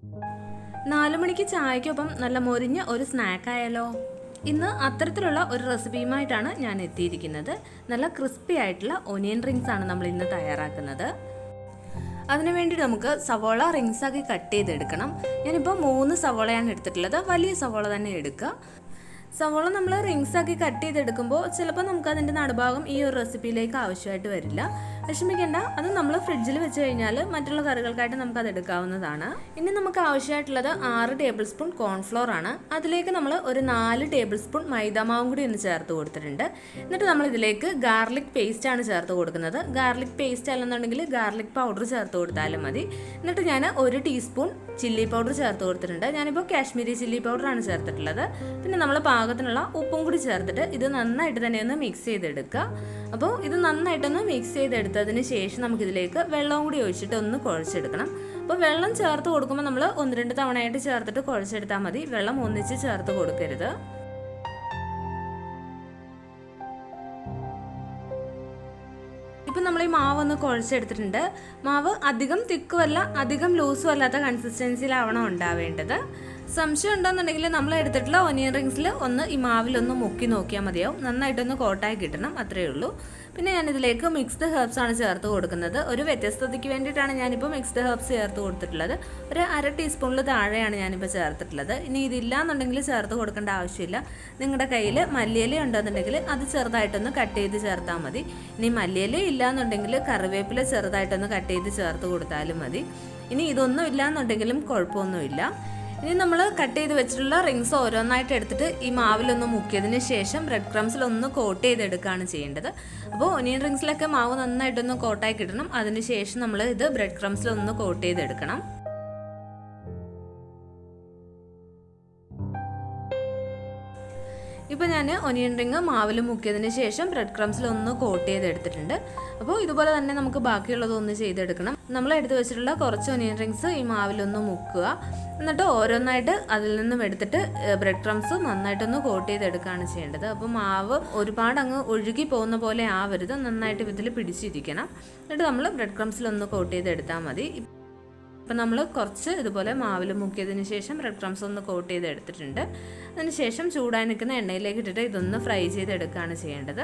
4 മണിക്ക് ചായക്കൊപ്പം നല്ല മൊരിഞ്ഞ ഒരു സ്നാക്ക് ആയാലോ? ഇന്ന് അത്തരത്തിലുള്ള ഒരു റെസിപ്പിയുമായിട്ടാണ് ഞാൻ എത്തിയിരിക്കുന്നത്. നല്ല ക്രിസ്പി ആയിട്ടുള്ള ഒനിയൻ റിങ്സ് ആണ് നമ്മൾ ഇന്ന് തയ്യാറാക്കുന്നത്. അതിനുവേണ്ടി നമുക്ക് സവോള റിങ്സ് ആക്കി കട്ട് ചെയ്തെടുക്കണം. ഞാനിപ്പോൾ 3 സവോളയാണ് എടുത്തിട്ടുള്ളത്. വലിയ സവോള തന്നെ എടുക്കുക. സവോള നമ്മൾ റിങ്സ് ആക്കി കട്ട് ചെയ്തെടുക്കുമ്പോൾ ചിലപ്പോൾ നമുക്ക് അതിൻ്റെ നടുഭാഗം ഈ ഒരു റെസിപ്പിയിലേക്ക് ആവശ്യമായിട്ട് വരില്ല. വിഷമിക്കേണ്ട, അത് നമ്മൾ ഫ്രിഡ്ജിൽ വെച്ച് കഴിഞ്ഞാൽ മറ്റുള്ള കറികൾക്കായിട്ട് നമുക്കത് എടുക്കാവുന്നതാണ്. ഇനി നമുക്ക് ആവശ്യമായിട്ടുള്ളത് 6 ടേബിൾ സ്പൂൺ കോൺഫ്ലോർ ആണ്. അതിലേക്ക് നമ്മൾ ഒരു 4 ടേബിൾ സ്പൂൺ മൈദാമാവും കൂടി ഒന്ന് ചേർത്ത് കൊടുത്തിട്ടുണ്ട്. എന്നിട്ട് നമ്മൾ ഇതിലേക്ക് ഗാർലിക് പേസ്റ്റ് ആണ് ചേർത്ത് കൊടുക്കുന്നത്. ഗാർലിക് പേസ്റ്റ് അല്ലെന്നുണ്ടെങ്കിൽ ഗാർലിക് പൗഡർ ചേർത്ത് കൊടുത്താലും മതി. എന്നിട്ട് ഞാൻ 1 ടീസ്പൂൺ ചില്ലി പൗഡർ ചേർത്ത് കൊടുത്തിട്ടുണ്ട്. ഞാനിപ്പോൾ കാശ്മീരി ചില്ലി പൗഡറാണ് ചേർത്തിട്ടുള്ളത്. പിന്നെ നമ്മൾ പാകത്തിനുള്ള ഉപ്പും കൂടി ചേർത്തിട്ട് ഇത് നന്നായിട്ട് തന്നെ ഒന്ന് മിക്സ് ചെയ്തെടുക്കുക. അപ്പോൾ ഇത് നന്നായിട്ടൊന്ന് മിക്സ് ചെയ്തെടുത്തതിന് ശേഷം നമുക്കിതിലേക്ക് വെള്ളവും കൂടി ഒഴിച്ചിട്ട് ഒന്ന് കുഴച്ചെടുക്കണം. അപ്പോൾ വെള്ളം ചേർത്ത് കൊടുക്കുമ്പോൾ നമ്മൾ 1-2 തവണയായിട്ട് ചേർത്തിട്ട് കുഴച്ചെടുത്താൽ മതി. വെള്ളം ഒന്നിച്ച് ചേർത്ത് കൊടുക്കരുത്. ഇപ്പം നമ്മൾ ഈ മാവ് ഒന്ന് കുഴച്ചെടുത്തിട്ടുണ്ട്. മാവ് അധികം തിക്കുമല്ല അധികം ലൂസും അല്ലാത്ത കൺസിസ്റ്റൻസിയിലാവണം ഉണ്ടാവേണ്ടത്. സംശയം ഉണ്ടെന്നുണ്ടെങ്കിൽ നമ്മൾ എടുത്തിട്ടുള്ള ഒനിയൻ റിങ്സിൽ ഒന്ന് ഈ മാവിലൊന്ന് മുക്കി നോക്കിയാൽ മതിയാവും. നന്നായിട്ടൊന്ന് കോട്ടായി കിട്ടണം, അത്രയേ ഉള്ളൂ. പിന്നെ ഞാനിതിലേക്ക് മിക്സ്ഡ് ഹെർബ്സ് ആണ് ചേർത്ത് കൊടുക്കുന്നത്. ഒരു വ്യത്യസ്തതയ്ക്ക് വേണ്ടിയിട്ടാണ് ഞാനിപ്പോൾ മിക്സ്ഡ് ഹെർബ്സ് ചേർത്ത് കൊടുത്തിട്ടുള്ളത്. ഒരു 1/2 ടീസ്പൂണിൽ താഴെയാണ് ഞാനിപ്പോൾ ചേർത്തിട്ടുള്ളത്. ഇനി ഇതില്ലാന്നുണ്ടെങ്കിൽ ചേർത്ത് കൊടുക്കേണ്ട ആവശ്യമില്ല. നിങ്ങളുടെ കയ്യിൽ മല്ലിയില ഉണ്ടെന്നുണ്ടെങ്കിൽ അത് ചെറുതായിട്ടൊന്ന് കട്ട് ചെയ്ത് ചേർത്താൽ മതി. ഇനി മല്ലിയില ഇല്ലാന്നുണ്ടെങ്കിൽ കറിവേപ്പില ചെറുതായിട്ടൊന്ന് കട്ട് ചെയ്ത് ചേർത്ത് കൊടുത്താലും മതി. ഇനി ഇതൊന്നും ഇല്ലാന്നുണ്ടെങ്കിലും കുഴപ്പമൊന്നുമില്ല. ഇനി നമ്മൾ കട്ട് ചെയ്ത് വെച്ചിട്ടുള്ള റിങ്സ് ഓരോന്നായിട്ട് എടുത്തിട്ട് ഈ മാവിലൊന്ന് മുക്കിയതിന് ശേഷം ബ്രെഡ് ക്രംസിലൊന്ന് കോട്ട് ചെയ്തെടുക്കുകയാണ് ചെയ്യേണ്ടത്. അപ്പോൾ ഒനിയൻ റിങ്സിലൊക്കെ മാവ് നന്നായിട്ടൊന്ന് കോട്ടായി കിട്ടണം. അതിന് ശേഷം നമ്മൾ ഇത് ബ്രെഡ് ക്രംസിലൊന്ന് കോട്ട് ചെയ്തെടുക്കണം. ഇപ്പോൾ ഞാൻ ഒനിയൻ റിങ് മാവിൽ മുക്കിയതിന് ശേഷം ബ്രെഡ് ക്രംസിലൊന്ന് കോട്ട് ചെയ്തെടുത്തിട്ടുണ്ട്. അപ്പോൾ ഇതുപോലെ തന്നെ നമുക്ക് ബാക്കിയുള്ളതൊന്ന് ചെയ്തെടുക്കണം. നമ്മൾ എടുത്ത് വെച്ചിട്ടുള്ള കുറച്ച് ഒനിയൻ റിങ്സ് ഈ മാവിലൊന്ന് മുക്കുക. എന്നിട്ട് ഓരോന്നായിട്ട് അതിൽ നിന്നും എടുത്തിട്ട് ബ്രെഡ് ക്രംസ് നന്നായിട്ടൊന്ന് കോട്ട് ചെയ്തെടുക്കുകയാണ് ചെയ്യേണ്ടത്. അപ്പോൾ മാവ് ഒരുപാട് അങ്ങ് ഒഴുകി പോകുന്ന പോലെ ആവരുത്, നന്നായിട്ട് ഇതിൽ പിടിച്ചിരിക്കണം. എന്നിട്ട് നമ്മൾ ബ്രെഡ് ക്രംസിലൊന്ന് കോട്ട് ചെയ്തെടുത്താൽ മതി. അപ്പം നമ്മൾ കുറച്ച് ഇതുപോലെ മാവിൽ മുക്കിയതിന് ശേഷം ബ്രെഡ് ക്രംസ് ഒന്ന് കോട്ട് ചെയ്തെടുത്തിട്ടുണ്ട്. അതിന് ശേഷം ചൂടായി നിൽക്കുന്ന എണ്ണയിലേക്ക് ഇട്ടിട്ട് ഇതൊന്ന് ഫ്രൈ ചെയ്തെടുക്കുകയാണ് ചെയ്യേണ്ടത്.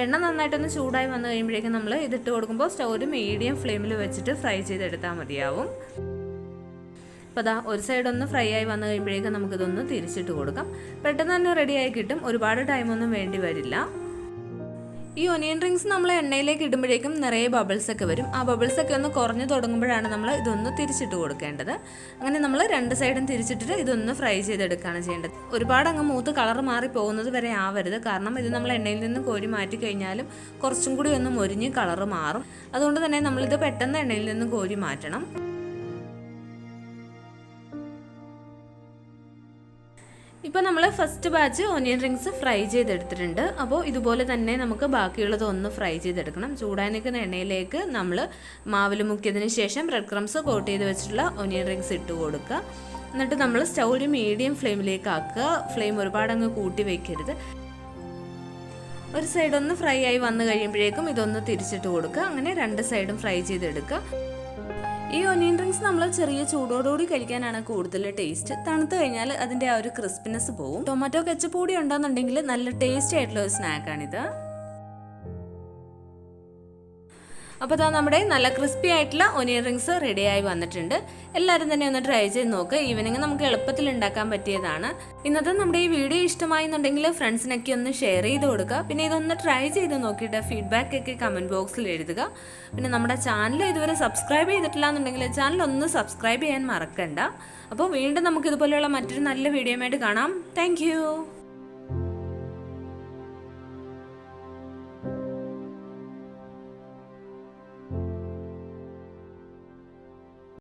എണ്ണ നന്നായിട്ടൊന്ന് ചൂടായി വന്നു കഴിയുമ്പോഴേക്കും നമ്മൾ ഇതിട്ട് കൊടുക്കുമ്പോൾ സ്റ്റൗ ഒരു മീഡിയം ഫ്ലെയിമിൽ വെച്ചിട്ട് ഫ്രൈ ചെയ്തെടുത്താൽ മതിയാവും. അപ്പോൾ അതാ ഒരു സൈഡ് ഒന്ന് ഫ്രൈ ആയി വന്നു കഴിയുമ്പോഴേക്കും നമുക്കിതൊന്ന് തിരിച്ചിട്ട് കൊടുക്കാം. പെട്ടെന്ന് തന്നെ റെഡിയായി കിട്ടും, ഒരുപാട് ടൈമൊന്നും വേണ്ടി വരില്ല. ഈ ഒനിയൻ റിങ്സ് നമ്മൾ എണ്ണയിലേക്ക് ഇടുമ്പോഴേക്കും നിറയെ ബബിൾസ് ഒക്കെ വരും. ആ ബബിൾസ് ഒക്കെ ഒന്ന് കുറഞ്ഞു തുടങ്ങുമ്പോഴാണ് നമ്മൾ ഇതൊന്ന് തിരിച്ചിട്ട് കൊടുക്കേണ്ടത്. അങ്ങനെ നമ്മൾ 2 സൈഡും തിരിച്ചിട്ടിട്ട് ഇതൊന്ന് ഫ്രൈ ചെയ്തെടുക്കുകയാണ് ചെയ്യേണ്ടത്. ഒരുപാട് അങ്ങ് മൂത്ത് കളർ മാറി പോകുന്നത് വരെ ആവരുത്. കാരണം ഇത് നമ്മൾ എണ്ണയിൽ നിന്ന് കോരി മാറ്റി കഴിഞ്ഞാലും കുറച്ചും കൂടി ഒന്ന് മൊരിഞ്ഞ് കളർ മാറും. അതുകൊണ്ട് തന്നെ നമ്മളിത് പെട്ടെന്ന് എണ്ണയിൽ നിന്ന് കോരി മാറ്റണം. ഇപ്പോൾ നമ്മൾ first batch onion rings fry ചെയ്തെടുത്തിട്ടുണ്ട്. അപ്പോൾ ഇതുപോലെ തന്നെ നമുക്ക് ബാക്കിയുള്ളത് ഒന്ന് ഫ്രൈ ചെയ്തെടുക്കണം. ചൂടായി നിൽക്കുന്ന എണ്ണയിലേക്ക് നമ്മൾ മാവിൽ മുക്കിയതിന് ശേഷം ബ്രെഡ് ക്രംസ് കോട്ട് ചെയ്ത് വെച്ചിട്ടുള്ള ഒനിയൻ റിങ്സ് ഇട്ട് കൊടുക്കുക. എന്നിട്ട് നമ്മൾ സ്റ്റൗ ഒരു മീഡിയം ഫ്ലെയിമിലേക്ക് ആക്കുക. ഫ്ലെയിം ഒരുപാട് അങ്ങ് കൂട്ടി വയ്ക്കരുത്. ഒരു സൈഡ് ഒന്ന് ഫ്രൈ ആയി വന്നു കഴിയുമ്പോഴേക്കും ഇതൊന്ന് തിരിച്ചിട്ട് കൊടുക്കുക. അങ്ങനെ 2 സൈഡും ഫ്രൈ ചെയ്തെടുക്കുക. ഈ ഒനിയൻ റിങ്സ് നമ്മൾ ചെറിയ ചൂടോടുകൂടി കഴിക്കാനാണ് കൂടുതൽ ടേസ്റ്റ്. തണുത്ത് കഴിഞ്ഞാൽ അതിൻ്റെ ആ ഒരു ക്രിസ്പിനെസ് പോവും. ടൊമാറ്റോ കെച്ചപ്പ് കൂടി ഉണ്ടെന്നുണ്ടെങ്കിൽ നല്ല ടേസ്റ്റി ആയിട്ടുള്ള ഒരു സ്നാക്കാണിത്. അപ്പോൾ ഇതാ നമ്മുടെ നല്ല ക്രിസ്പി ആയിട്ടുള്ള ഒനിയൻ റിങ്സ് റെഡിയായി വന്നിട്ടുണ്ട്. എല്ലാവരും തന്നെ ഒന്ന് ട്രൈ ചെയ്ത് നോക്കുക. ഈവനിങ് നമുക്ക് എളുപ്പത്തിൽ ഉണ്ടാക്കാൻ പറ്റിയതാണ്. ഇന്നത്തെ നമ്മുടെ ഈ വീഡിയോ ഇഷ്ടമായി എന്നുണ്ടെങ്കിൽ ഫ്രണ്ട്സിനൊക്കെ ഒന്ന് ഷെയർ ചെയ്ത് കൊടുക്കുക. പിന്നെ ഇതൊന്ന് ട്രൈ ചെയ്ത് നോക്കിയിട്ട് ഫീഡ്ബാക്ക് ഒക്കെ കമൻറ്റ് ബോക്സിൽ എഴുതുക. പിന്നെ നമ്മുടെ ചാനൽ ഇതുവരെ സബ്സ്ക്രൈബ് ചെയ്തിട്ടില്ല എന്നുണ്ടെങ്കിൽ ചാനൽ ഒന്ന് സബ്സ്ക്രൈബ് ചെയ്യാൻ മറക്കണ്ട. അപ്പോൾ വീണ്ടും നമുക്ക് ഇതുപോലെയുള്ള മറ്റൊരു നല്ല വീഡിയോയുമായിട്ട് കാണാം. താങ്ക്